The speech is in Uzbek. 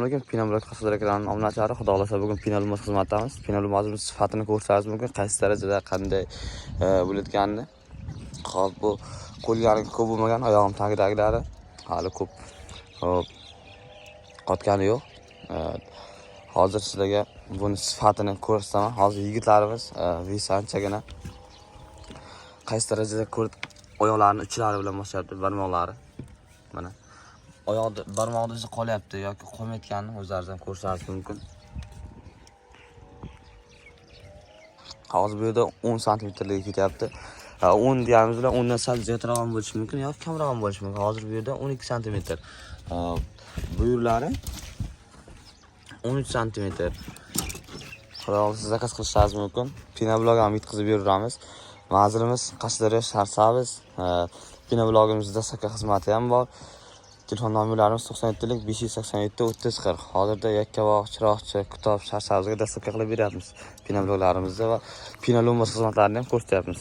alaykum. Pinamlok qasr ekranning omonachilari, xudo xolasa bugun pinalumos xizmatdamiz. Pinalumosimiz sifatini ko'rsangiz mumkin, qaysi darajada qanday bo'layotganini. Xo'p, bu qo'lgani ko'p bo'lmagan, oyog'im tagidagilari hali ko'p qotgani yo'q. Hozir sizlarga buni sifatini ko'rsataman. Hozir yigitlarimiz anchagina qaysi darajada oyoqlarini uchlari bilan bosyapti, barmoqlari. Mana oyoqda barmoqda izi qolyapti yoki qolmayotganini o'zlaringiz ham ko'rishingiz mumkin. Hozir bu yerda 10 santimetrga ketyapti. 10 deyamiz bilan 10 dan sal ziyodroq ham bo'lishi mumkin yoki kamroq ham bo'lishi mumkin. Hozir bu yerda 12 santimetr. Buyurlari 13 santimetr. Xudo siz zakaz qilishingiz mumkin. Pinablog ham yetkazib beramiz. Manzilimiz Qashqadaryo Shahar-Sabz. Pinablogimizda saka xizmati ham bor. Telefon nomerlarimiz 97 587 3040. Hozirda Yakkabog', Chiroqchi, Kitob, Shahar-Sabzga dastlabki qilib beryapmiz. Pinabloglarimizda va Pinalumos xizmatlarini ham ko'rsatyapmiz.